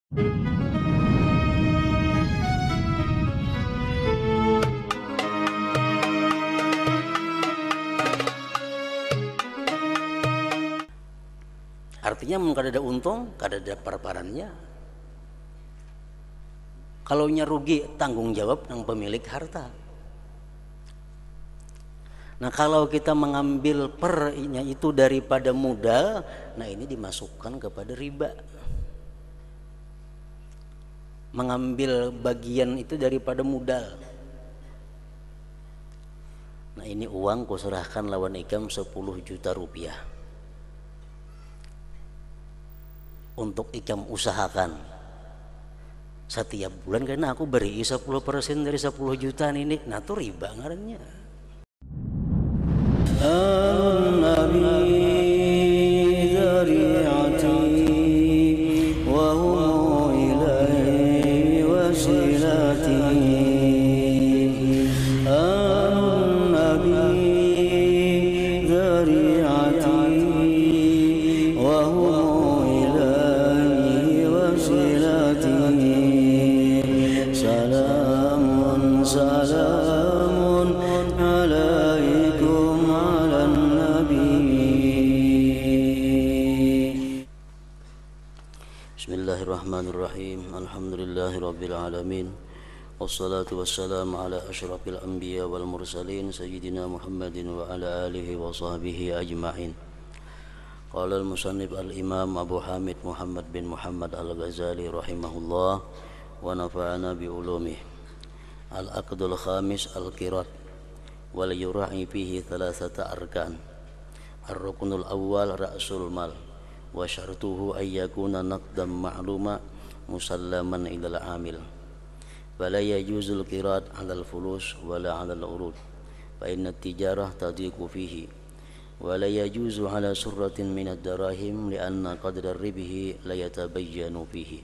Artinya kada ada untung, kada ada perparannya. Kalau nya rugi, tanggung jawab ng pemilik harta. Nah kalau kita mengambil pernya itu daripada modal, nah ini dimasukkan kepada riba. Mengambil bagian itu daripada modal. Nah ini uang kuserahkan lawan ikam 10 juta rupiah untuk ikam usahakan setiap bulan, karena aku beri 10% dari 10 juta ini. Nah itu riba ngarannya. Bismillahirrahmanirrahim. Alhamdulillahirabbil alamin. Wassalatu wassalamu ala asyrafil anbiya wal mursalin sayyidina Muhammadin wa ala alihi wa sahbihi ajma'in. Qala al-musannif al-imam Abu Hamid Muhammad bin Muhammad al-Ghazali rahimahullah wa nafa'ana bi ulumih. Al-aqdul khamis al-qirat wal yura'i fihi thalathata arkan. Ar-ruknul awwal ra'sul mal wa syartuhu ay yakuna naqdan ma'luma musallaman ilal amil wala yajuzul qirat 'alal fulus wala 'alal urud fa inna tijarah tadiqu fihi wala yajuzu 'ala surratin minad darahim li'anna qadra ribihi la yatabayyanu fihi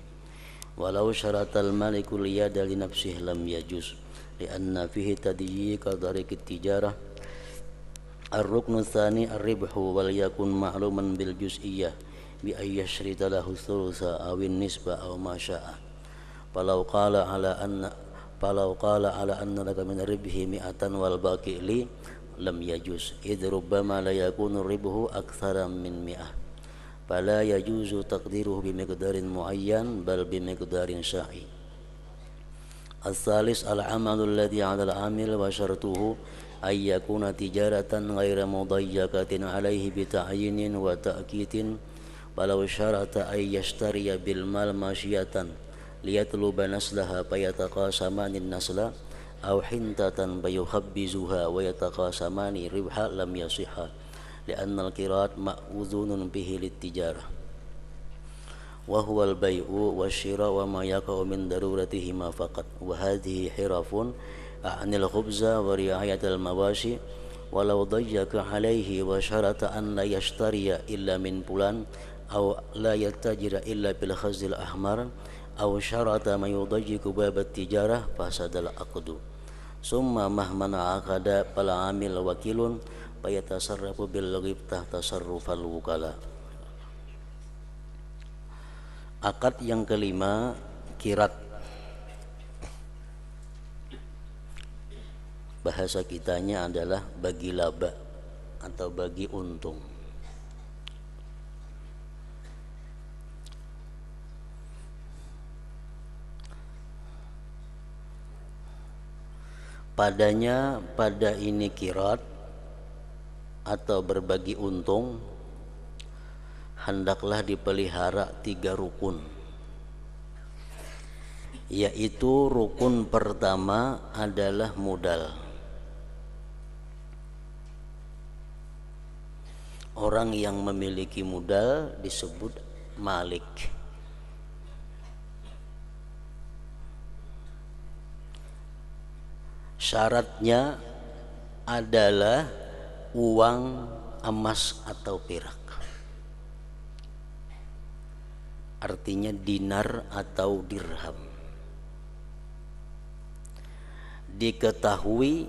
walau syaratal maliku liyada li nafsihi lam yajuz li'anna fihi tadyiqa tariqit tijarah. Ar-ruknu tsani ar-ribhu wal yakun ma'luman bil juz'iyyah bi ayyashrita lahu thulutsa awin nisba aw ma syaa. Falau qala ala anna laka min ribhi mi'atan wal baqi li lam yajuz idh rubbama la yakunu ribhu aktsara min mi'ah fala yajuzu taqdiruhu bi miqdarin muayyan bal bi miqdarin sya'i. As-salis al-amalu alladhi 'ala al-'amil wa syartuhu ay yakuna tijaratan ghaira mudayyaqatin 'alaihi bi ta'yinin wa ta'kitin walau syarata ay yashtariya bil mal masyiyatan liyatluba naslaha fayataqasamani nasla aw hintatan bayuhabbizuha wa yataqasamani ribha lam yasihha li'anna al-qirat ma'udhunun bihi lit-tijarah wa huwa al-bay'u wasyira wa ma yaqa'u min daruratihima faqat wa hadhihi hirafun a'nil khubza wa ri'ayatal mawashi walau dayyaka alaihi wa syarata an la yashtariya illa min fulan aw la yattajira illa bil khazil ahmar aw syarata man yudayyiku babat tijarah fasadal aqdu summa mahmana aqada fal amil wakilun fayatasarrafu bil ghibtah tasarrufal wukala. Akad yang kelima, kirat. Bahasa kitanya adalah bagi laba atau bagi untung. Pada ini kirat atau berbagi untung hendaklah dipelihara 3 rukun, yaitu rukun pertama adalah modal. Orang yang memiliki modal disebut malik. Syaratnya adalah uang emas atau perak, artinya dinar atau dirham. Diketahui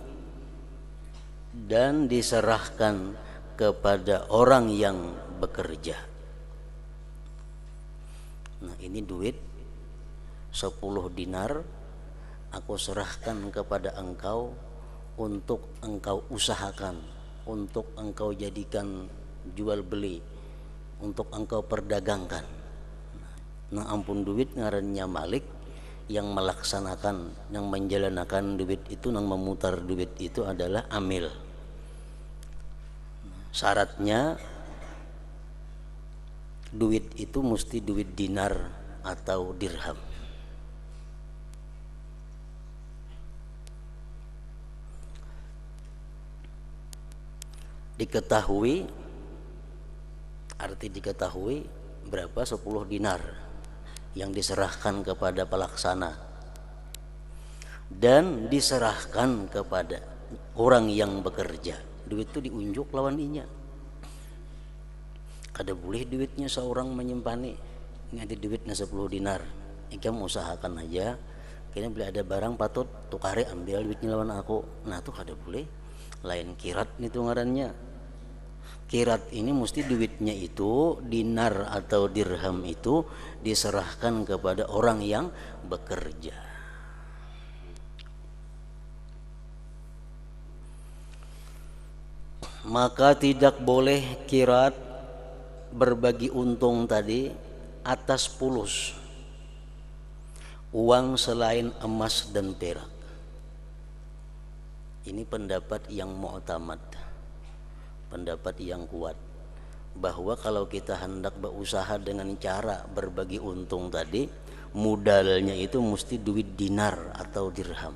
dan diserahkan kepada orang yang bekerja. Nah ini duit 10 dinar aku serahkan kepada engkau untuk engkau usahakan, untuk engkau jadikan jual beli, untuk engkau perdagangkan. Nah ampun duit ngarannya Malik, yang melaksanakan, yang menjalankan duit itu, yang memutar duit itu adalah amil. Syaratnya duit itu mesti duit dinar atau dirham. Diketahui, arti diketahui berapa 10 dinar yang diserahkan kepada pelaksana dan diserahkan kepada orang yang bekerja. Duit itu diunjuk lawan inya. Kada boleh duitnya seorang menyimpannya. Ini ada duitnya 10 dinar. Ikam usahakan aja. Kini bila ada barang patut tukare ambil duitnya lawan aku. Nah itu kada boleh. Lain kirat itu ngarannya. Kirat ini mesti duitnya itu, dinar atau dirham itu diserahkan kepada orang yang bekerja. Maka tidak boleh kirat berbagi untung tadi atas pulus uang selain emas dan perak. Ini pendapat yang mu'tamad, pendapat yang kuat, bahwa kalau kita hendak berusaha dengan cara berbagi untung tadi, modalnya itu mesti duit dinar atau dirham.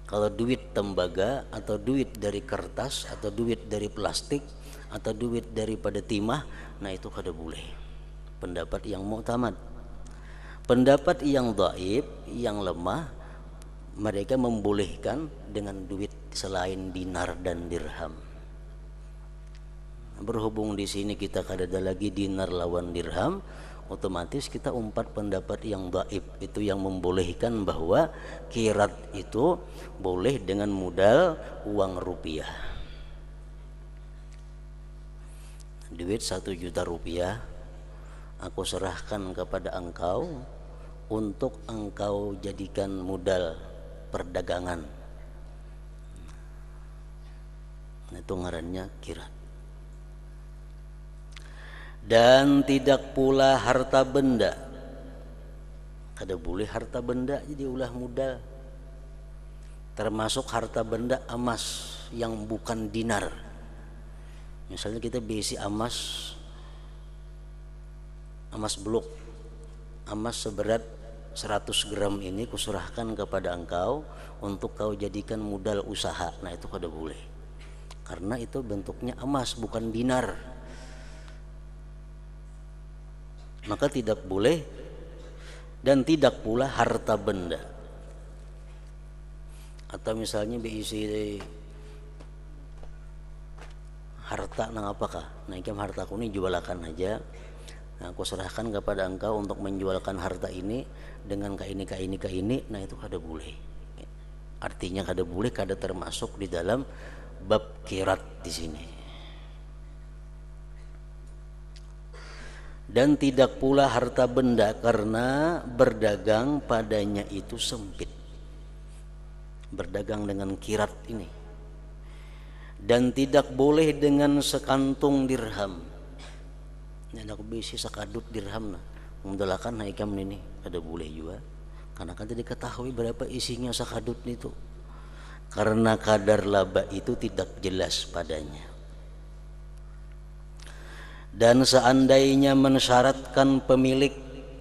Kalau duit tembaga atau duit dari kertas atau duit dari plastik atau duit daripada timah, nah itu kada boleh. Pendapat yang mu'tamad. Pendapat yang dhaif, yang lemah, mereka membolehkan dengan duit selain dinar dan dirham. Berhubung di sini kita kada ada lagi dinar lawan dirham, otomatis kita umpat pendapat yang dhaif, itu yang membolehkan bahwa kirat itu boleh dengan modal uang rupiah. Duit 1 juta rupiah aku serahkan kepada engkau untuk engkau jadikan modal perdagangan. Nah, itu ngarannya kirat. Dan tidak pula harta benda. Kada boleh harta benda jadi ulah modal. Termasuk harta benda emas yang bukan dinar. Misalnya kita besi emas blok, emas seberat 100 gram ini kuserahkan kepada engkau untuk kau jadikan modal usaha. Nah itu kada boleh, karena itu bentuknya emas bukan dinar. Maka tidak boleh. Dan tidak pula harta benda. Atau misalnya diisi harta nang apakah, nah ikam hartaku ini jualakan aja, nah, aku serahkan kepada engkau untuk menjualkan harta ini dengan ke ini, nah itu kada boleh. Artinya kada boleh, kada termasuk di dalam bab kirat di sini. Dan tidak pula harta benda karena berdagang padanya itu sempit. Berdagang dengan kirat ini. Dan tidak boleh dengan sekantung dirham. Ini aku bisi sakadut dirham nah. Mendalakan naikam ini kada boleh juga. Karena kan tidak diketahui berapa isinya sakadut itu. Karena kadar laba itu tidak jelas padanya. Dan seandainya mensyaratkan pemilik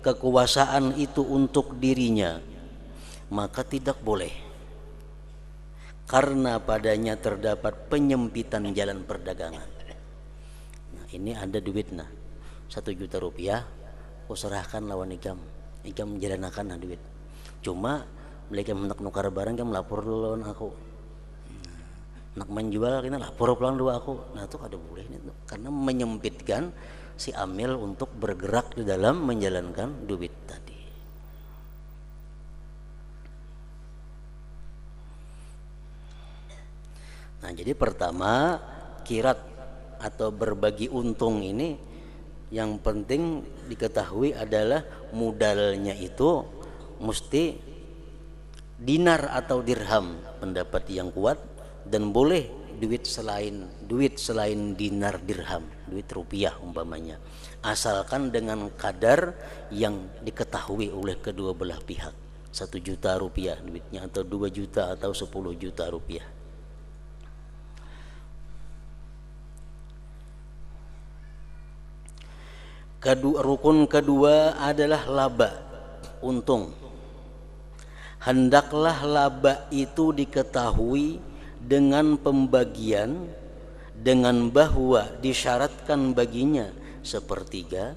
kekuasaan itu untuk dirinya, maka tidak boleh, karena padanya terdapat penyempitan jalan perdagangan. Nah, ini ada duit nah 1 juta rupiah, aku serahkan lawan ikam menjalanakan nah duit. Cuma mereka hendak nukar barang, ikam lapor dulu lawan aku. Nak menjual kita lapor pulang dua aku. Nah itu kada boleh itu, karena menyempitkan si amil untuk bergerak di dalam menjalankan duit tadi. Nah jadi pertama, kirat atau berbagi untung ini yang penting diketahui adalah modalnya itu mesti dinar atau dirham, pendapat yang kuat, dan boleh duit selain dinar dirham, duit rupiah umpamanya, asalkan dengan kadar yang diketahui oleh kedua belah pihak. 1 juta rupiah duitnya, atau 2 juta atau 10 juta rupiah. Rukun kedua adalah laba, untung. Hendaklah laba itu diketahui dengan pembagian, dengan bahwa disyaratkan baginya sepertiga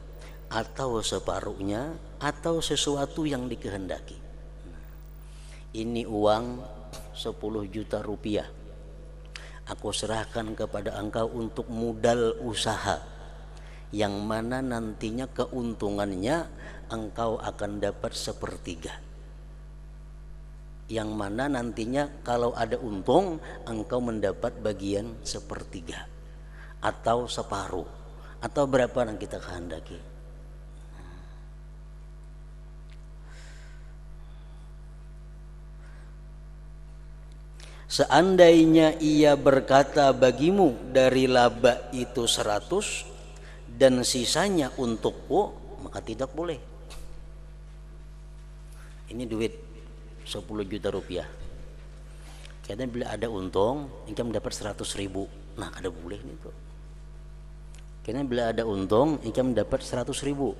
atau separuhnya atau sesuatu yang dikehendaki. Ini uang 10 juta rupiah, aku serahkan kepada engkau untuk modal usaha, yang mana nantinya keuntungannya engkau akan dapat sepertiga, yang mana nantinya kalau ada untung engkau mendapat bagian sepertiga atau separuh atau berapa yang kita kehendaki. Seandainya ia berkata bagimu dari laba itu 100 dan sisanya untukku, maka tidak boleh. Ini duit 10 juta rupiah. Karena bila ada untung, engkau mendapat 100.000. Nah, kada boleh nih tuh. Karena bila ada untung, engkau mendapat 100.000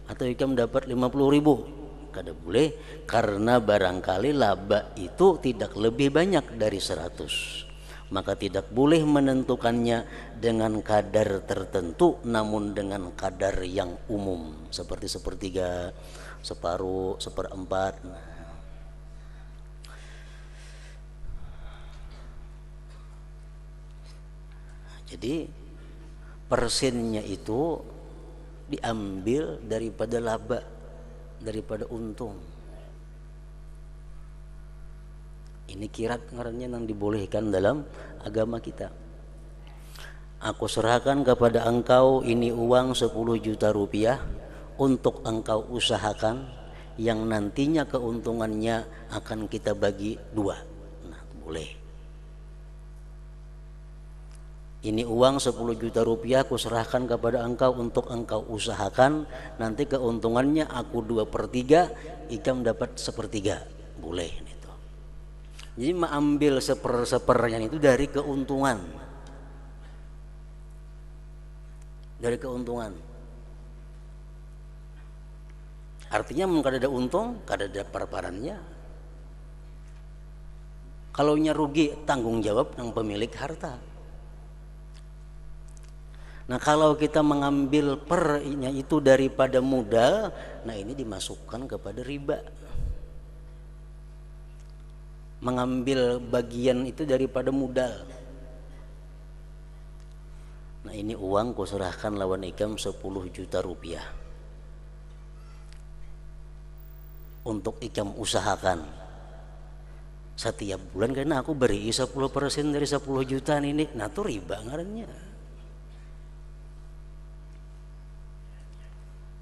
atau engkau mendapat 50.000. Kada boleh, karena barangkali laba itu tidak lebih banyak dari 100. Maka tidak boleh menentukannya dengan kadar tertentu, namun dengan kadar yang umum, seperti sepertiga, separuh, seperempat. Jadi persennya itu diambil daripada laba, daripada untung. Ini kirat ngarannya yang dibolehkan dalam agama kita. Aku serahkan kepada engkau ini uang 10 juta rupiah untuk engkau usahakan, yang nantinya keuntungannya akan kita bagi 2. Nah, boleh. Ini uang 10 juta rupiah aku serahkan kepada engkau untuk engkau usahakan, nanti keuntungannya aku 2/3, ikam dapat 1/3. Boleh itu. Jadi mengambil sepernya itu dari keuntungan. Dari keuntungan. Artinya kada ada untung, kada ada perparannya. Kalau rugi, tanggung jawab yang pemilik harta. Nah, kalau kita mengambil pernya itu daripada modal, nah ini dimasukkan kepada riba. Mengambil bagian itu daripada modal. Nah, ini uang ku serahkan lawan ikam 10 juta rupiah untuk ikam usahakan setiap bulan, karena aku beri 10% dari 10 juta ini. Nah, itu riba ngarannya.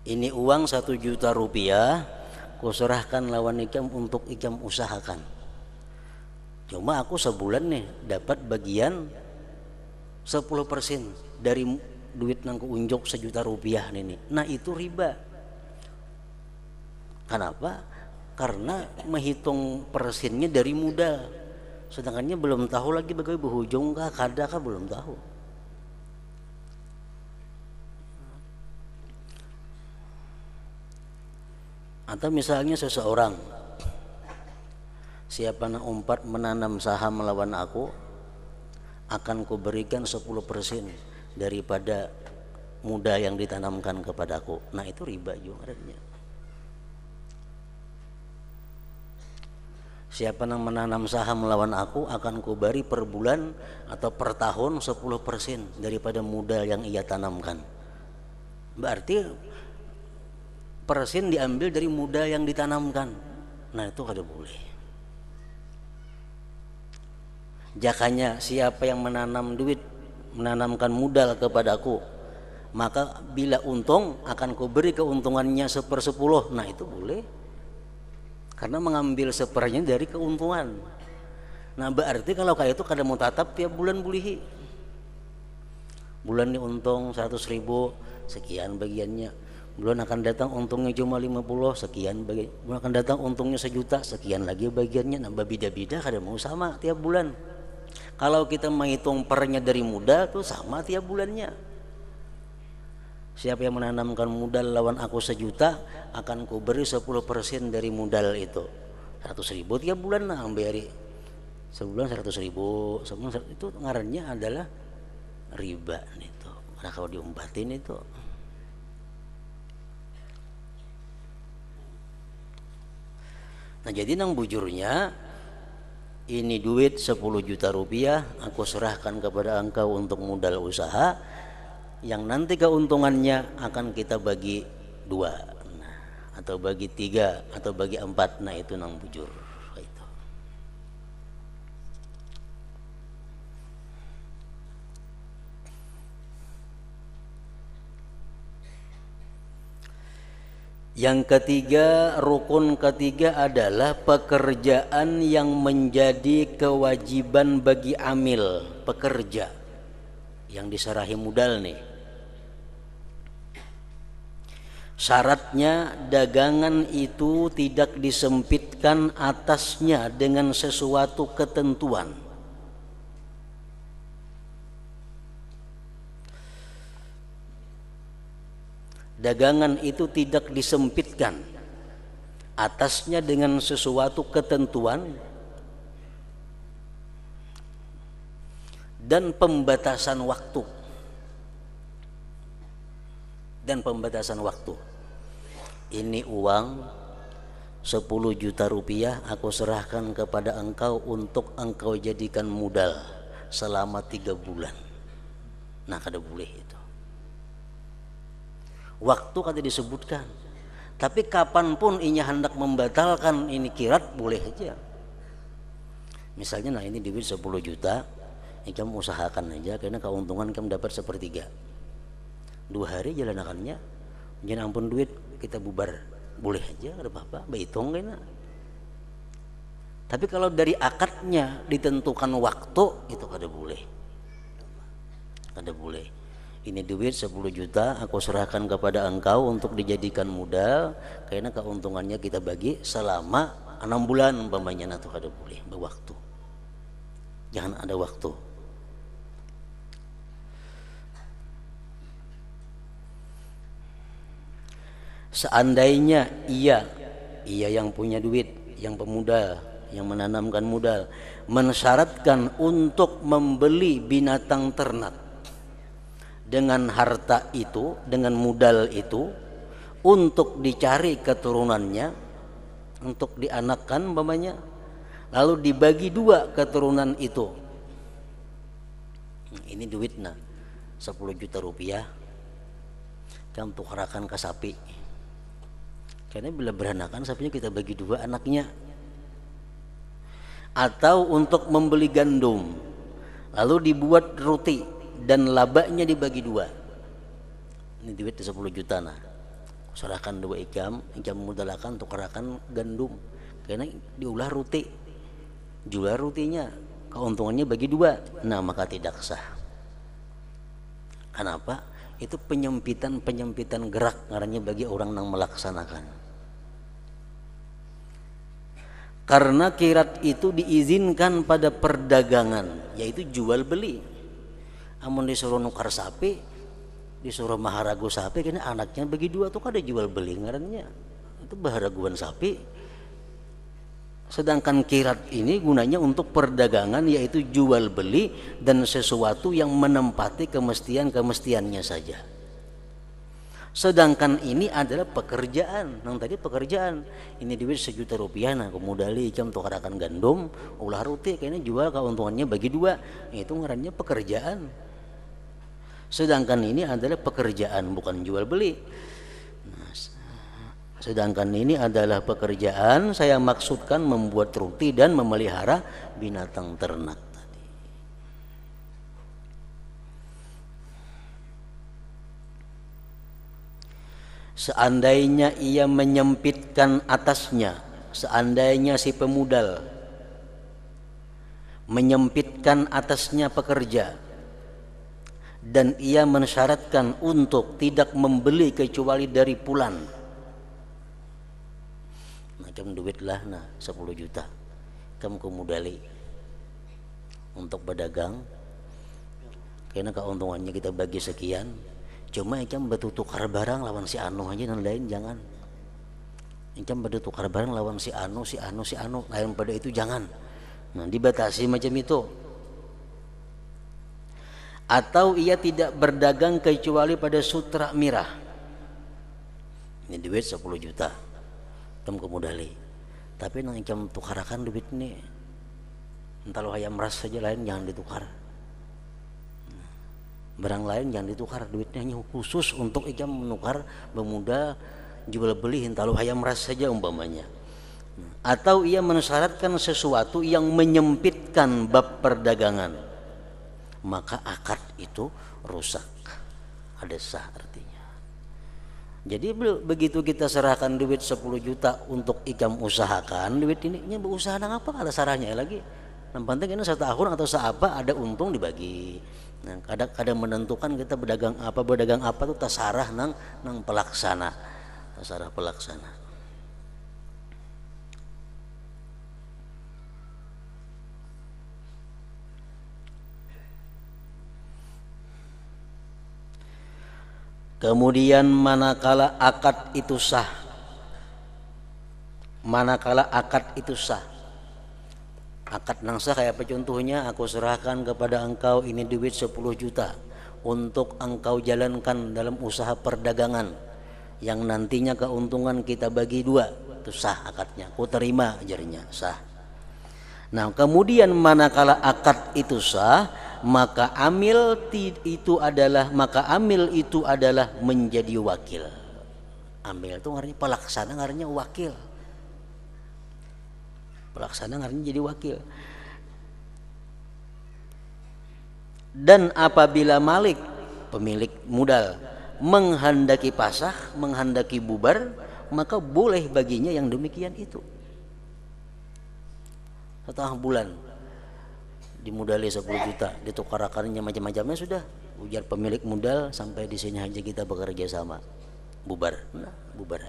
Ini uang 1 juta rupiah ku serahkan lawan ikam untuk ikam usahakan. Cuma aku sebulan nih dapat bagian 10% dari duit nang ku unjuk 1 juta rupiah ini. Nah, itu riba. Kenapa? Karena menghitung persennya dari modal, sedangkannya belum tahu lagi bagaimana berhujung kah, kada kah, belum tahu. Atau misalnya seseorang, siapa nak umpat menanam saham melawan aku, akan kuberikan 10% daripada modal yang ditanamkan kepadaku. Nah, itu riba juga adanya. Siapa yang menanam saham melawan aku, akan kuberi per bulan atau per tahun 10% daripada modal yang ia tanamkan. Berarti persen diambil dari modal yang ditanamkan. Nah, itu kada boleh. Jakanya siapa yang menanam duit, menanamkan modal kepadaku, maka bila untung akan kuberi keuntungannya 1/10. Nah, itu boleh. karena mengambil sepernya dari keuntungan. Nah berarti kalau kayak itu kada mau tatap tiap bulan bulihi, bulan ini untung 100.000 sekian bagiannya, bulan akan datang untungnya cuma 50 sekian bagian, bulan akan datang untungnya 1.000.000 sekian lagi bagiannya. Nah beda-beda kada mau sama tiap bulan. Kalau kita menghitung pernya dari muda tuh sama tiap bulannya. Siapa yang menanamkan modal lawan aku 1.000.000 akan ku beri 10% dari modal itu 100.000 tiap bulan. Nah beri sebulan 100.000 sebulan itu ngarannya adalah riba itu. Nah kalau diumbatin itu nah jadi nang bujurnya ini duit 10 juta rupiah aku serahkan kepada engkau untuk modal usaha yang nanti keuntungannya akan kita bagi 2, nah, atau bagi 3 atau bagi 4. Nah itu nang bujur itu. Yang ketiga, rukun ketiga adalah pekerjaan yang menjadi kewajiban bagi amil, pekerja yang diserahi modal nih. Syaratnya dagangan itu tidak disempitkan atasnya dengan sesuatu ketentuan. Dagangan itu tidak disempitkan atasnya dengan sesuatu ketentuan dan pembatasan waktu. Ini uang 10 juta rupiah aku serahkan kepada engkau untuk engkau jadikan modal selama 3 bulan. Nah kada boleh itu. Waktu kada disebutkan, tapi kapanpun inya hendak membatalkan ini kirat boleh aja. Misalnya nah ini duit 10 juta, ini kamu usahakan aja karena keuntungan kamu dapat 1/3. 2 hari jalanakannya, jangan ampun duit kita bubar, boleh aja ada apa-apa, berhitung kena. Tapi kalau dari akadnya ditentukan waktu itu kada boleh. Ini duit 10 juta aku serahkan kepada engkau untuk dijadikan modal karena keuntungannya kita bagi selama 6 bulan umpamanya. Nah itu kada boleh berwaktu. Jangan ada waktu. Seandainya ia yang punya duit, yang pemodal, yang menanamkan modal, mensyaratkan untuk membeli binatang ternak dengan harta itu, dengan modal itu, untuk dicari keturunannya, untuk dianakkan umpamanya, lalu dibagi 2 keturunan itu. Ini duitnya 10 juta rupiah, kamu tukarakan ke sapi. Karena bila beranakan sapinya kita bagi 2 anaknya. Atau untuk membeli gandum, lalu dibuat roti dan labanya dibagi 2. Ini duit 10 juta nah. Serahkan 2 ikam modalakan tukarakan gandum. Karena diolah roti, jual rotinya, keuntungannya bagi 2. Nah maka tidak sah. Kenapa? Itu penyempitan gerak ngarannya bagi orang yang melaksanakan. Karena kirat itu diizinkan pada perdagangan, yaitu jual beli. Amun disuruh nukar sapi, disuruh maharagu sapi, kena anaknya bagi 2 tuh kada jual beli ngarannya. Itu maharaguan sapi. Sedangkan kirat ini gunanya untuk perdagangan, yaitu jual beli dan sesuatu yang menempati kemestiannya saja. Sedangkan ini adalah pekerjaan. Nang tadi pekerjaan, ini duit 1 juta rupiah, nah kemudali jam tukarakan gandum, ulah roti, kayaknya jual keuntungannya bagi 2. Itu ngarannya pekerjaan. Sedangkan ini adalah pekerjaan, bukan jual beli. Sedangkan ini adalah pekerjaan, saya maksudkan membuat roti dan memelihara binatang ternak tadi. Seandainya ia menyempitkan atasnya seandainya si pemudal menyempitkan atasnya pekerja dan ia mensyaratkan untuk tidak membeli kecuali dari pulan, macam duit lah 10 juta kamu kemudali untuk berdagang, karena keuntungannya kita bagi sekian, cuma ikam bertukar barang lawan si anu aja dan lain jangan. Ikam bertukar barang lawan si anu lain pada itu jangan. Nah, dibatasi macam itu. Atau ia tidak berdagang kecuali pada sutra mirah. Ini duit 10 juta. Kamu kemudali. Tapi nang ikam tukarakan duit ini, entah lo hayam ras saja lain jangan ditukar. Barang lain jangan ditukar, duitnya hanya khusus untuk ikam menukar pemuda jual beli entah lo hayam ras saja umpamanya. Atau ia mensyaratkan sesuatu yang menyempitkan bab perdagangan, maka akad itu rusak, ada sah artinya. Jadi begitu kita serahkan duit 10 juta untuk ikam usahakan, duit ini berusaha nang apa ada sarahnya lagi. Yang penting ini 1 tahun atau seapa ada untung dibagi. Nah, kadang menentukan kita berdagang apa tuh tasarah nang pelaksana, tasarah pelaksana. Kemudian manakala akad itu sah, akad nang sah kayak apa contohnya, aku serahkan kepada engkau ini duit 10 juta untuk engkau jalankan dalam usaha perdagangan yang nantinya keuntungan kita bagi 2, itu sah akadnya, aku terima ajarnya sah. Nah, kemudian manakala akad itu sah, maka amil itu adalah menjadi wakil. Amil itu artinya pelaksana, artinya wakil. Pelaksana artinya jadi wakil. Dan apabila malik, pemilik modal, menghendaki pasah, menghendaki bubar, maka boleh baginya yang demikian itu. Setengah bulan dimodali 10 juta, ditukarakannya macam-macamnya sudah, ujar pemilik modal, sampai di sini aja kita bekerja sama, bubar. Nah, bubar.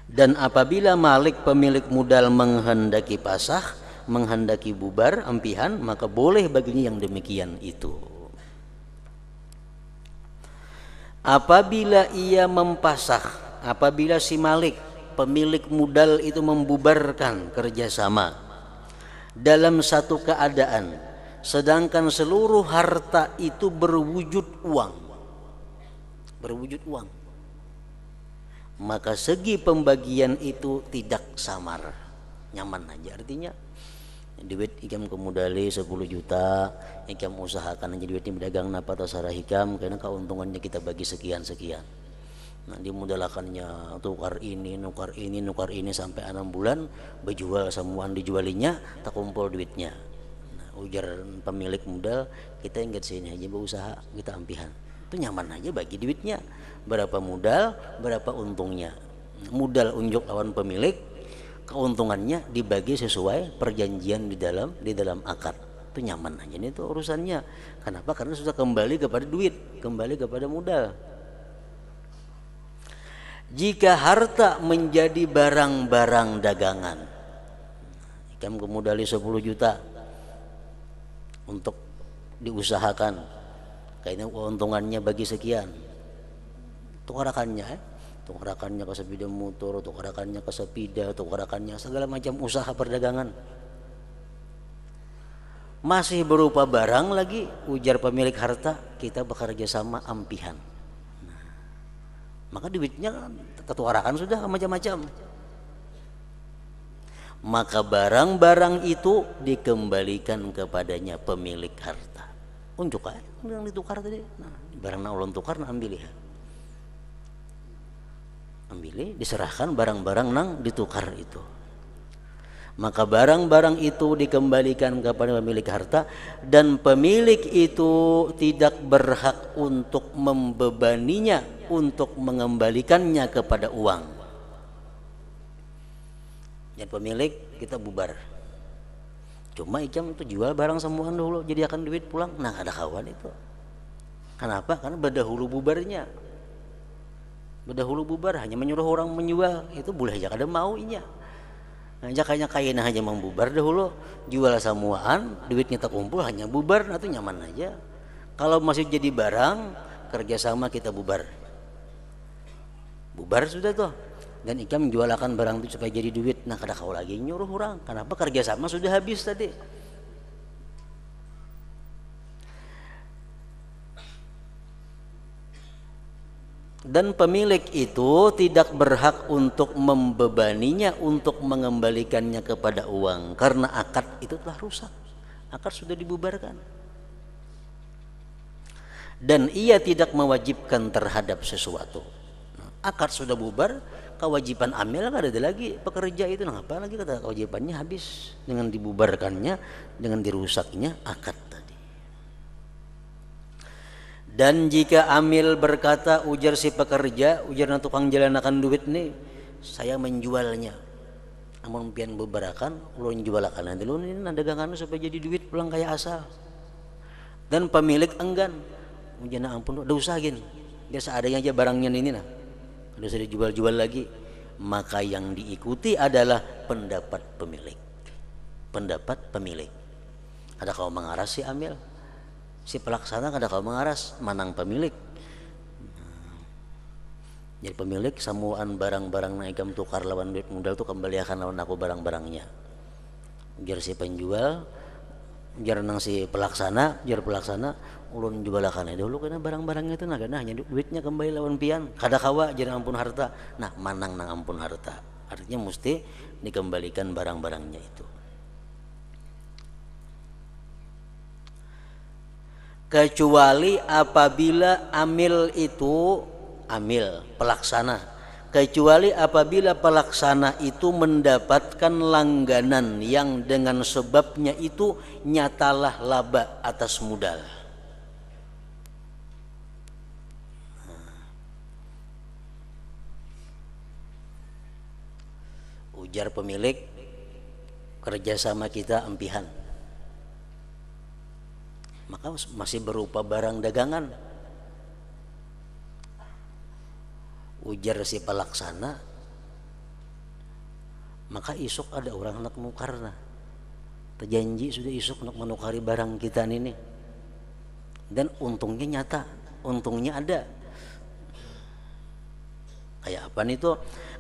Dan apabila malik pemilik modal menghendaki pasah, menghendaki bubar ampihan, maka boleh baginya yang demikian itu. Apabila ia mempasah, apabila si malik pemilik modal itu membubarkan kerjasama dalam satu keadaan, sedangkan seluruh harta itu berwujud uang, maka segi pembagian itu tidak samar, nyaman aja. Artinya duit ikam kemudali 10 juta, ikam usahakan aja duitnya berdagang napa tasarah hikam, karena keuntungannya kita bagi sekian-sekian. Nah, dimudalakannya tukar ini sampai 6 bulan, berjual semuaan dijualinya, tak kumpul duitnya. Nah, ujar pemilik modal, kita ingat sini aja berusaha, kita ampihan. Itu nyaman aja bagi duitnya. Berapa modal, berapa untungnya. Modal unjuk lawan pemilik, keuntungannya dibagi sesuai perjanjian di dalam akad. Itu nyaman aja nih itu urusannya. Kenapa? Karena sudah kembali kepada duit, kembali kepada modal. Jika harta menjadi barang-barang dagangan, ikam kemudali 10 juta untuk diusahakan, kayaknya keuntungannya bagi sekian, tukarakannya ke sepeda motor, tukarakannya ke sepeda, tukarakannya segala macam usaha perdagangan, masih berupa barang lagi, ujar pemilik harta, kita bekerja sama ampihan. Maka duitnya ketukarakan sudah macam-macam. Maka barang-barang itu dikembalikan kepadanya pemilik harta. Unjuk aja yang ditukar tadi. Nah, barang nang ulun tukar nah ambil ya. Ambil, diserahkan barang-barang nang ditukar itu. maka barang-barang itu dikembalikan kepada pemilik harta, dan pemilik itu tidak berhak untuk membebaninya untuk mengembalikannya kepada uang. Jadi pemilik kita bubar, cuma ikam itu jual barang semuaan dulu jadi akan duit pulang, nah ada kawan itu. Kenapa? Karena berdahulu bubarnya, berdahulu bubar hanya menyuruh orang menjual, itu boleh aja kada mau inya. Nah, jakanya kaina aja membubar dahulu, jual semuaan, duitnya tak kumpul hanya bubar, nah itu nyaman aja. Kalau masih jadi barang, kerjasama kita bubar, bubar sudah tuh. Dan ikam menjualkan barang itu supaya jadi duit, nah kada kau lagi nyuruh orang. Kenapa? Kerjasama sudah habis tadi. Dan pemilik itu tidak berhak untuk membebaninya untuk mengembalikannya kepada uang, karena akad itu telah rusak, akad sudah dibubarkan. Dan ia tidak mewajibkan terhadap sesuatu. Akad sudah bubar, kewajiban amil kan ada lagi pekerja itu, nah apa lagi kata kewajibannya habis dengan dibubarkannya, dengan dirusaknya akad tadi. Dan jika amil berkata, ujar si pekerja, ujar na tukang jalanakan duit nih, saya menjualnya, amun pian beberakan ulun jualakan nanti ulun ini dagangan supaya jadi duit pulang kayak asal. Dan pemilik enggan, ujar na ampun ada usaha gin, dia seadanya aja barangnya ini nah, ada usah dijual-jual lagi. Maka yang diikuti adalah pendapat pemilik, pendapat pemilik. Ada kau mengaras si amil, si pelaksana kada kau mengaras, manang pemilik. Jadi pemilik samuan barang-barang na ikam tukar lawan duit modal tu kembalikan lawan aku barang-barangnya. Biar si penjual, biar nang si pelaksana, biar pelaksana ulun jualakan dulu karena barang-barangnya itu nah hanya duitnya kembali lawan pian. Kada kawa jadi ampun harta. Nah, manang nang ampun harta. Artinya mesti dikembalikan barang-barangnya itu. Kecuali apabila amil itu, amil pelaksana, kecuali apabila pelaksana itu mendapatkan langganan yang dengan sebabnya itu nyatalah laba atas modal. Ujar pemilik, kerjasama kita empihan, maka masih berupa barang dagangan. Ujar si pelaksana, maka isuk ada orang nak nukarna, terjanji sudah isuk nak menukari barang kita ini, dan untungnya nyata, untungnya ada. Kayak apa nih tuh?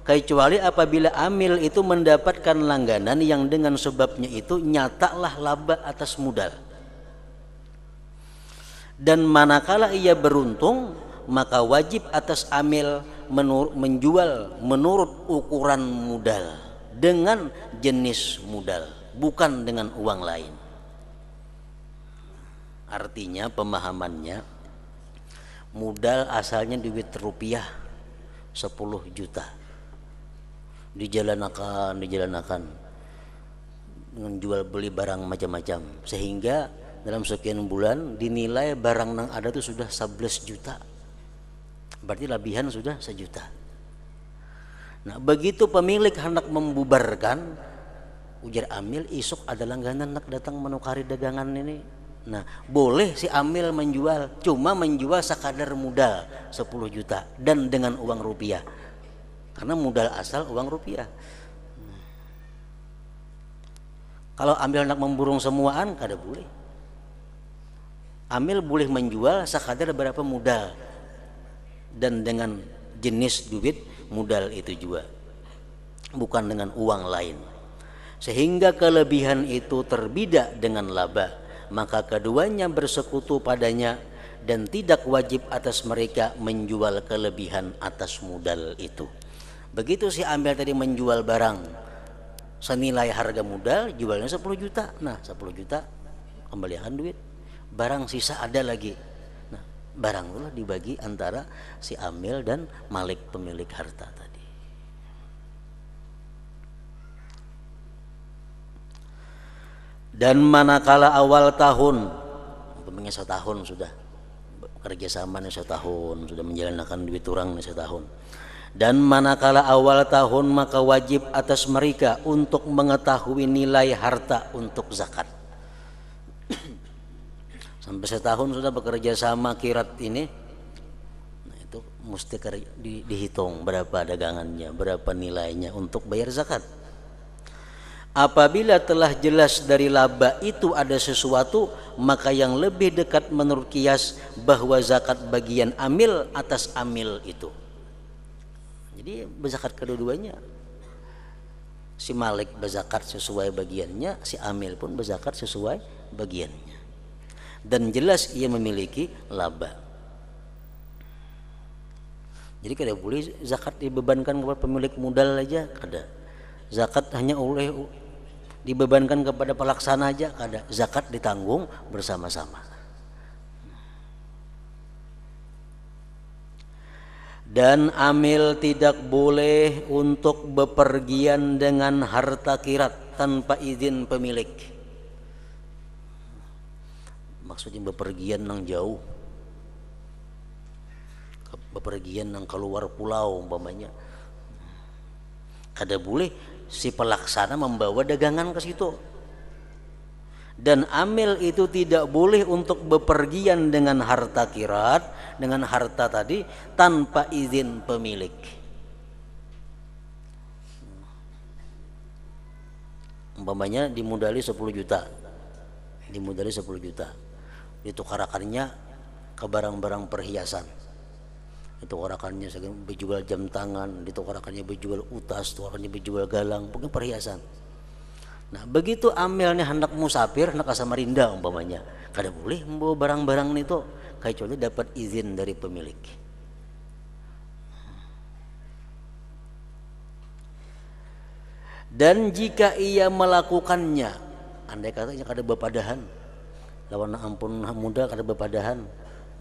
Kecuali apabila amil itu mendapatkan langganan yang dengan sebabnya itu nyatalah laba atas modal. Dan manakala ia beruntung, maka wajib atas amil menjual menurut ukuran modal dengan jenis modal, bukan dengan uang lain. Artinya pemahamannya, modal asalnya duit rupiah 10 juta, dijalanakan dengan jual beli barang macam-macam, sehingga dalam sekian bulan dinilai barang yang ada itu sudah 11 juta, berarti lebihan sudah 1 juta. Nah begitu pemilik hendak membubarkan, ujar amil, isuk ada langganan nak datang menukari dagangan ini. Nah boleh si amil menjual, cuma menjual sekadar modal 10 juta dan dengan uang rupiah, karena modal asal uang rupiah. Kalau amil hendak memburung semuaan kada boleh. Amil boleh menjual sekadar berapa modal dan dengan jenis duit modal itu juga, bukan dengan uang lain. Sehingga kelebihan itu terbidak dengan laba, maka keduanya bersekutu padanya dan tidak wajib atas mereka menjual kelebihan atas modal itu. Begitu si amil tadi menjual barang senilai harga modal, jualnya 10 juta. Nah 10 juta kembalikan duit, barang sisa ada lagi. Nah barang itulah dibagi antara si amil dan malik pemilik harta tadi. Dan manakala awal tahun, umpamanya setahun sudah kerjasama nih, setahun sudah menjalankan duit orang nih setahun. Dan manakala awal tahun maka wajib atas mereka untuk mengetahui nilai harta untuk zakat. Sampai setahun sudah bekerja sama kirat ini, nah itu mesti dihitung berapa dagangannya, berapa nilainya untuk bayar zakat. Apabila telah jelas dari laba itu ada sesuatu, maka yang lebih dekat menurut kias bahwa zakat bagian amil atas amil itu. Jadi berzakat kedua-duanya. Si Malik berzakat sesuai bagiannya, si amil pun berzakat sesuai bagiannya. Dan jelas ia memiliki laba. Jadi kada boleh zakat dibebankan kepada pemilik modal aja, kada. Zakat hanya oleh dibebankan kepada pelaksana aja, kada. Zakat ditanggung bersama-sama. Dan amil tidak boleh untuk bepergian dengan harta kirat tanpa izin pemilik. Maksudnya bepergian nang jauh, bepergian nang keluar pulau umpamanya, kada boleh si pelaksana membawa dagangan ke situ. Dan amil itu tidak boleh untuk bepergian dengan harta kirat, dengan harta tadi tanpa izin pemilik. Umpamanya dimodali 10 juta, dimodali 10 juta, ditukarakannya ke barang-barang perhiasan, ditukarakannya berjual jam tangan, ditukarakannya berjual utas, ditukarakannya berjual galang, pokoknya perhiasan. Nah begitu amilnya hendak musafir, hendak ke Samarinda umpamanya, kada boleh membawa barang-barang itu kecuali dapat izin dari pemilik. Dan jika ia melakukannya, andai katanya kada bepadahan, lawan ampun muda kada bepadahan,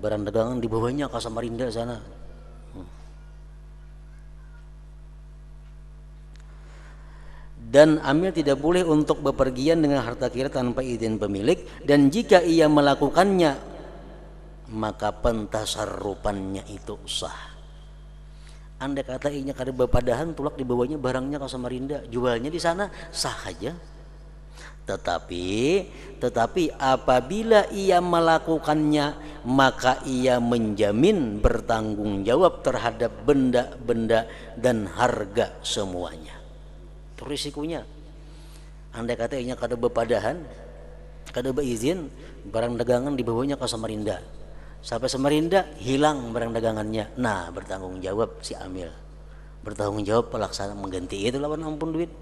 barang dagangan dibawanya ke Samarinda sana. Dan amil tidak boleh untuk bepergian dengan harta kirat tanpa izin pemilik. Dan jika ia melakukannya, maka pentasarrufannya itu sah. Andai kata inya kada bepadahan, tulak dibawanya barangnya ke Samarinda, jualnya di sana, sah aja. Tetapi apabila ia melakukannya, maka ia menjamin bertanggung jawab terhadap benda-benda dan harga semuanya. Itu risikonya. Andai kata inya kada bepadahan, kada beizin, barang dagangan dibawanya ke Samarinda. Sampai Samarinda hilang barang dagangannya. Nah, bertanggung jawab si amil. Bertanggung jawab pelaksana mengganti itu lawan ampun duit.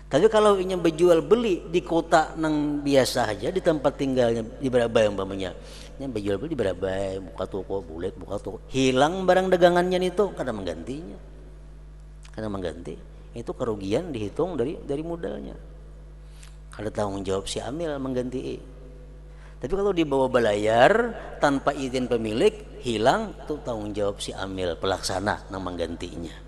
Tapi kalau inya berjual beli di kota nang biasa aja, di tempat tinggalnya di Barabai umpamanya, nya berjual beli di Barabai, buka toko, bulet buka toko, hilang barang dagangannya itu, kada menggantinya, kada mengganti, itu kerugian dihitung dari modalnya. Kada tanggung jawab si amil mengganti. Tapi kalau dibawa belayar tanpa izin pemilik, hilang, itu tanggung jawab si amil pelaksana nang menggantinya.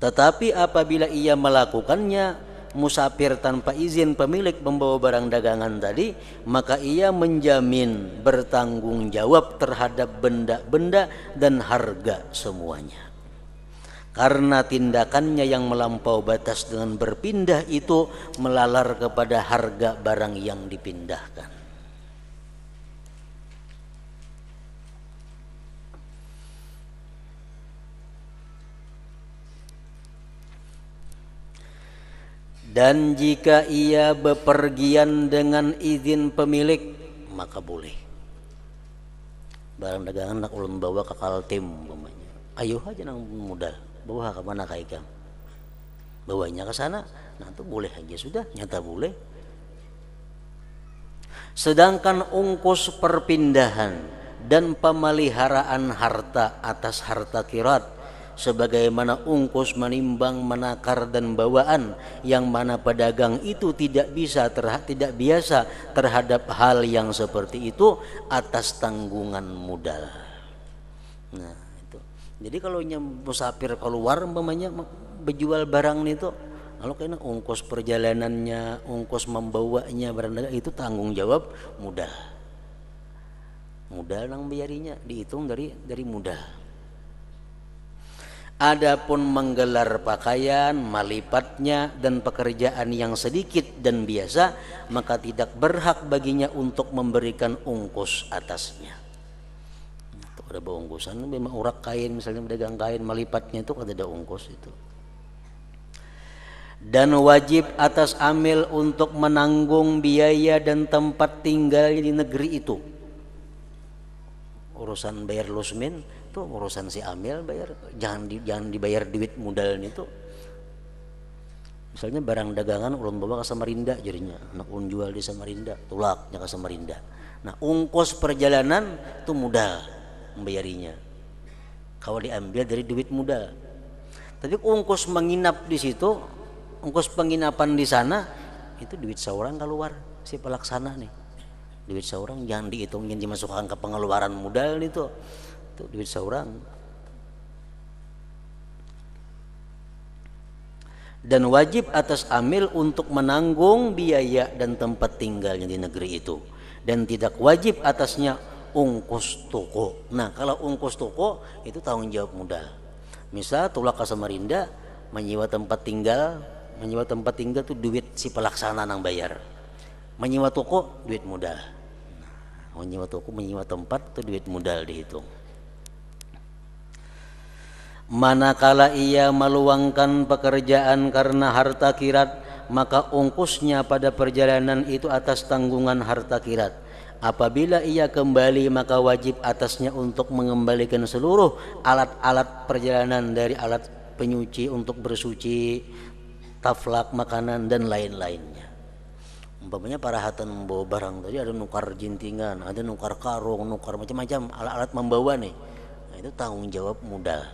Tetapi apabila ia melakukannya musafir tanpa izin pemilik membawa barang dagangan tadi, maka ia menjamin bertanggung jawab terhadap benda-benda dan harga semuanya. Karena tindakannya yang melampau batas dengan berpindah itu melalar kepada harga barang yang dipindahkan. Dan jika ia bepergian dengan izin pemilik, maka boleh. Barang dagangan nak ulun bawa ke Kaltim umpamanya, ayo aja nang modal, bawa ke mana ka ikam, bawanya ke sana, nah itu boleh aja sudah, nyata boleh. Sedangkan ongkos perpindahan dan pemeliharaan harta atas harta kirat, sebagaimana ongkos menimbang, menakar dan bawaan, yang mana pedagang itu tidak biasa terhadap hal yang seperti itu atas tanggungan modal. Nah itu. Jadi kalau musafir keluar umpamanya berjual barang itu, Kalau kena ongkos perjalanannya, ongkos membawanya barang dagang itu tanggung jawab modal. Modal nang bayarinya dihitung dari modal. Adapun menggelar pakaian, melipatnya dan pekerjaan yang sedikit dan biasa, maka tidak berhak baginya untuk memberikan ongkos atasnya. Itu ada ongkosan, memang urak kain misalnya pedagang kain, melipatnya itu ada ongkos itu. Dan wajib atas amil untuk menanggung biaya dan tempat tinggalnya di negeri itu. Urusan bayar lusmin itu urusan si amil bayar, jangan dibayar duit modal itu. Misalnya barang dagangan ulun bawa ke Samarinda jadinya, nak ulun jual di Samarinda, tulaknya ke Samarinda. Nah, ongkos perjalanan itu modal membayarinya. Kalau diambil dari duit modal. Tapi ongkos menginap di situ, ongkos penginapan di sana itu duit seorang keluar si pelaksana nih. Duit seorang jangan dihitung, jangan dimasukkan ke pengeluaran modal itu duit seorang. Dan wajib atas amil untuk menanggung biaya dan tempat tinggalnya di negeri itu, dan tidak wajib atasnya ongkos toko. Nah, kalau ongkos toko itu tanggung jawab modal. Misal tulak ke Samarinda menyewa tempat tinggal itu duit si pelaksana nang bayar. Menyewa toko duit modal. Menyewa toko, menyewa tempat itu duit modal dihitung. Manakala ia meluangkan pekerjaan karena harta kirat, maka ongkosnya pada perjalanan itu atas tanggungan harta kirat. Apabila ia kembali, maka wajib atasnya untuk mengembalikan seluruh alat-alat perjalanan, dari alat penyuci untuk bersuci, taflak, makanan dan lain-lainnya. Umpamanya para hatan membawa barang tadi, ada nukar jintingan, ada nukar karung, nukar macam-macam alat-alat membawa nih. Nah, itu tanggung jawab modal.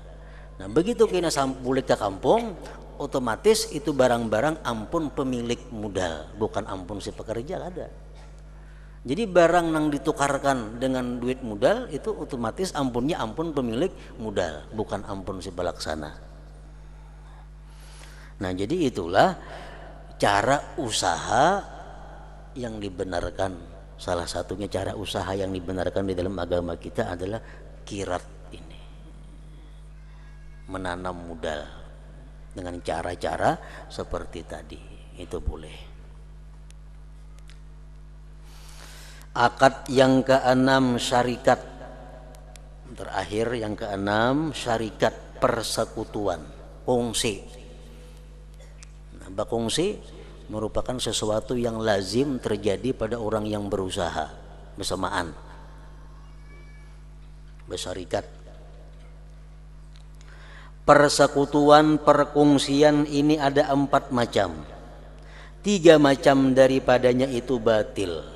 Nah, begitu kena sampulik ke kampung, otomatis itu barang-barang ampun pemilik modal, bukan ampun si pekerja ada. Jadi barang yang ditukarkan dengan duit modal itu otomatis ampunnya ampun pemilik modal, bukan ampun si pelaksana. Nah, jadi itulah cara usaha yang dibenarkan. Salah satunya cara usaha yang dibenarkan di dalam agama kita adalah kirat ini, menanam modal dengan cara-cara seperti tadi, itu boleh. Akad yang keenam, syarikat. Terakhir yang keenam, syarikat, persekutuan, kongsi. Nah, bakongsi merupakan sesuatu yang lazim terjadi pada orang yang berusaha bersamaan, bersyarikat. Persekutuan, perkongsian ini ada 4 macam. 3 macam daripadanya itu batil.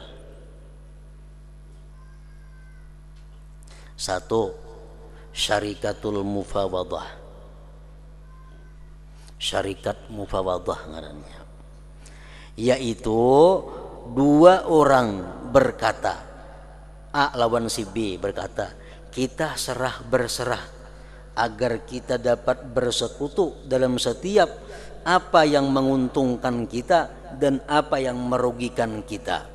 1. Syarikatul mufawadah. Syarikat mufawadah ngarannya, yaitu 2 orang berkata, A lawan si B berkata, kita berserah agar kita dapat bersekutu dalam setiap apa yang menguntungkan kita dan apa yang merugikan kita.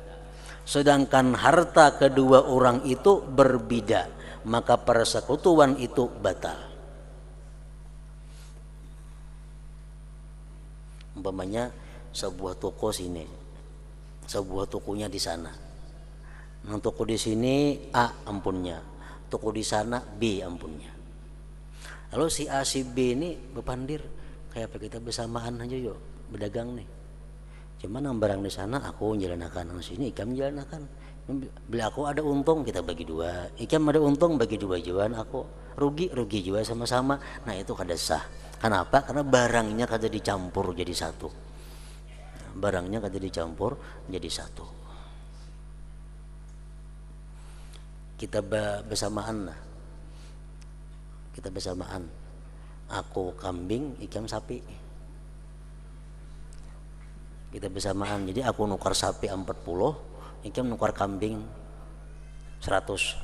Sedangkan harta kedua orang itu berbeda, maka persekutuan itu batal. Umpamanya sebuah toko sini, sebuah tokonya di sana. Nah, toko di sini A ampunnya, toko di sana B ampunnya. Lalu si A si B ini berpandir, kayak apa kita bersamaan aja yuk berdagang nih. Cuman yang barang di sana aku menjalankan, yang sini Ikam menjalankan. Bila aku ada untung kita bagi 2, Ikam ada untung bagi 2 juan, aku rugi juga sama-sama. Nah, itu kada sah. Kenapa? Karena barangnya kada dicampur jadi satu. Barangnya kada dicampur jadi satu. Kita bersamaan lah. Kita bersamaan. Aku kambing, Ikam sapi. Kita bersamaan. Jadi aku nukar sapi 40, Ikam nukar kambing 100.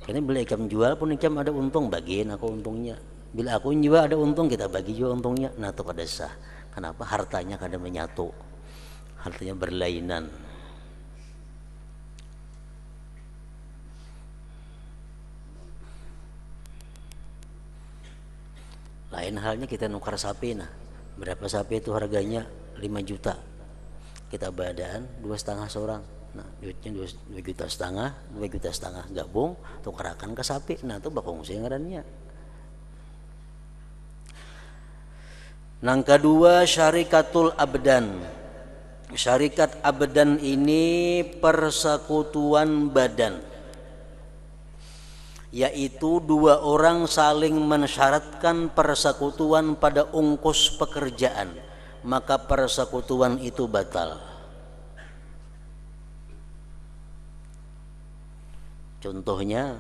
Karena bila Ikam jual pun Ikam ada untung, bagiin aku untungnya. Bila aku jual ada untung, kita bagi juga untungnya. Nah, itu kada sah. Kenapa? Hartanya kada menyatu, hartanya berlainan. Lain halnya kita nukar sapi, nah berapa sapi itu harganya 5 juta, kita badan 2,5 seorang, nah duitnya 2,5 juta, 2,5 juta gabung tukarakan ke sapi, nah itu bakongsi ngarannya. Nang kedua syarikatul abdan. Syarikat abdan ini persekutuan badan, yaitu dua orang saling mensyaratkan persekutuan pada ungkus pekerjaan, maka persekutuan itu batal. Contohnya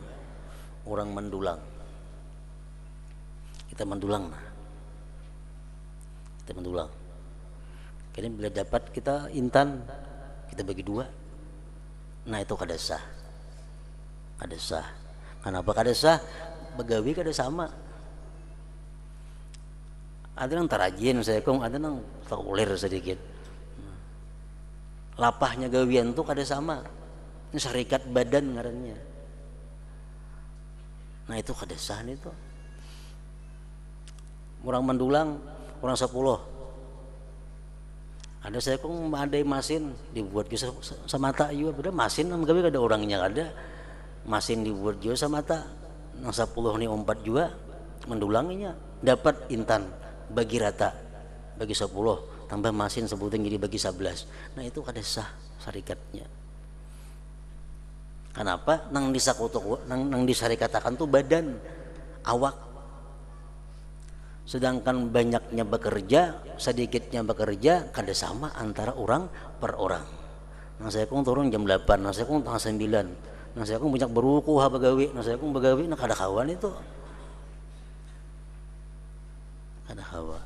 orang mendulang, kita mendulang, kini bila dapat kita intan, kita bagi dua, nah itu kada sah. Kenapa kada sah? Begawi kada sama. Ada yang terajin saya kong, ada yang taulir sedikit. Lapahnya gawian tuh kada sama. Ini syarikat badan ngarannya. Nah itu kada sah nih tuh. Orang mendulang, orang 10. Ada saya kong ada masin dibuat juga samata juga, beda masin gawi kada orangnya kada. Masin dibuat juga sama tak nang 10 nih 4 juga mendulanginya dapat intan bagi rata, bagi 10 tambah masin sebutin jadi bagi 11, nah itu kada sah syarikatnya. Kenapa? Nang disakutuk, nang disarikatakan tuh badan awak, sedangkan banyaknya bekerja sedikitnya bekerja kada sama antara orang per orang. Nang saya kong turun jam 8, nang saya kong tengah 9, nah saya kong banyak beruku bagawi, nah saya kong bagawi, nah kada kawan itu, kada kawan.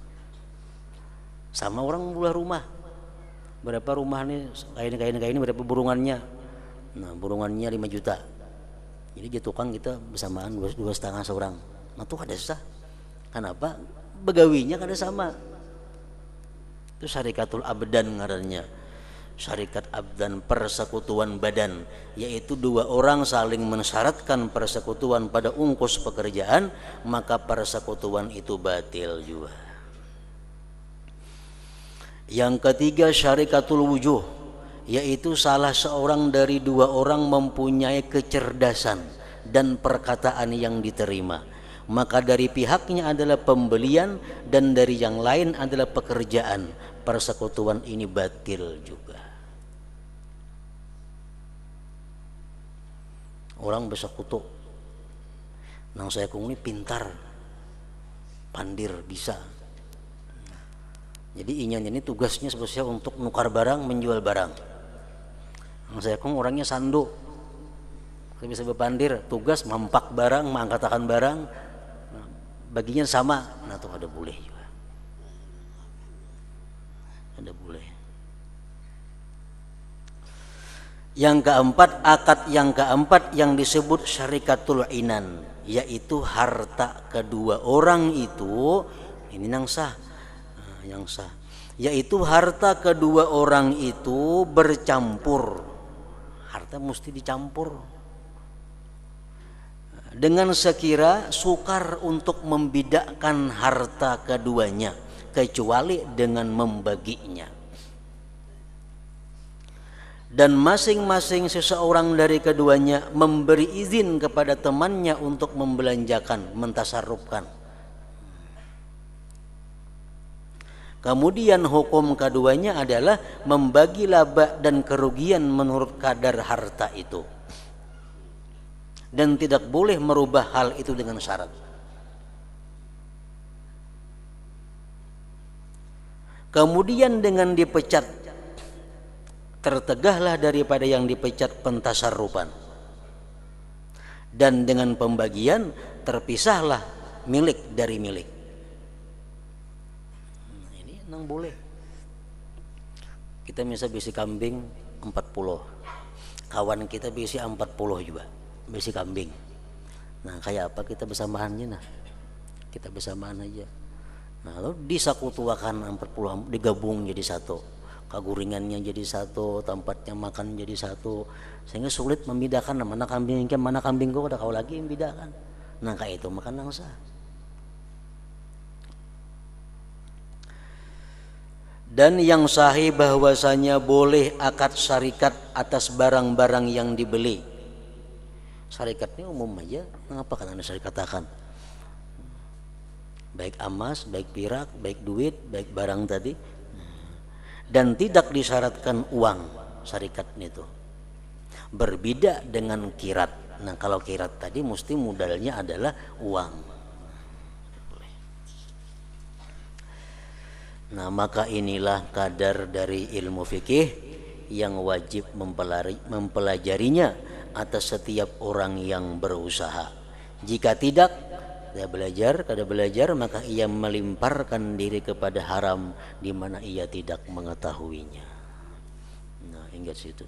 Sama orang membelah rumah, berapa rumah nih kain ini berapa burungannya, nah burungannya 5 juta, jadi dia tukang kita bersamaan 2,5 seorang, nah tuh kada sah. Kenapa? Begawinya kada sama. Itu syarikatul abdan ngarannya. Syarikat abdan persekutuan badan, yaitu dua orang saling mensyaratkan persekutuan pada ungkus pekerjaan, maka persekutuan itu batil juga. Yang ketiga syarikatul wujuh, yaitu salah seorang dari dua orang mempunyai kecerdasan dan perkataan yang diterima, maka dari pihaknya adalah pembelian dan dari yang lain adalah pekerjaan, persekutuan ini batil juga. Orang bersekutu, nang saya kong ini pintar, pandir bisa. Jadi inyan ini tugasnya spesial untuk nukar barang, menjual barang. Nang saya kong orangnya sandu, saya bisa berpandir, tugas mampak barang, mengangkatakan barang, nah, baginya sama, nah tuh ada boleh juga, ada boleh. Yang keempat, akad yang keempat yang disebut syarikatul inan, yaitu harta kedua orang itu, ini yang sah, yaitu harta kedua orang itu bercampur, harta mesti dicampur dengan sekira sukar untuk membedakan harta keduanya, kecuali dengan membaginya. Dan masing-masing seseorang dari keduanya memberi izin kepada temannya untuk membelanjakan, mentasarrufkan. Kemudian hukum keduanya adalah membagi laba dan kerugian menurut kadar harta itu, dan tidak boleh merubah hal itu dengan syarat. Kemudian dengan dipecat, tertegahlah daripada yang dipecat pentasarrufan, dan dengan pembagian terpisahlah milik dari milik. Nah, ini nang boleh. Kita bisa bisi kambing 40, kawan kita bisi 40 juga bisi kambing. Nah kayak apa kita bersamaannya, nah kita bersamaan aja. Nah, lalu disakutuakan 40 digabung jadi satu, kaguringannya jadi satu, tempatnya makan jadi satu, sehingga sulit membedakan mana kambing kau ada kau lagi membedakan. Nah kayak itu makan nangsa. Dan yang sahih bahwasanya boleh akad syarikat atas barang-barang yang dibeli. Syarikatnya umum aja, mengapa kan Anda syarikat katakan? Baik emas, baik perak, baik duit, baik barang tadi, dan tidak disyaratkan uang syarikat itu. Berbeda dengan kirat. Nah kalau kirat tadi mesti modalnya adalah uang. Nah maka inilah kadar dari ilmu fikih yang wajib mempelajarinya atas setiap orang yang berusaha. Jika tidak, kada belajar maka ia melimparkan diri kepada haram di mana ia tidak mengetahuinya. Nah, ingat situ.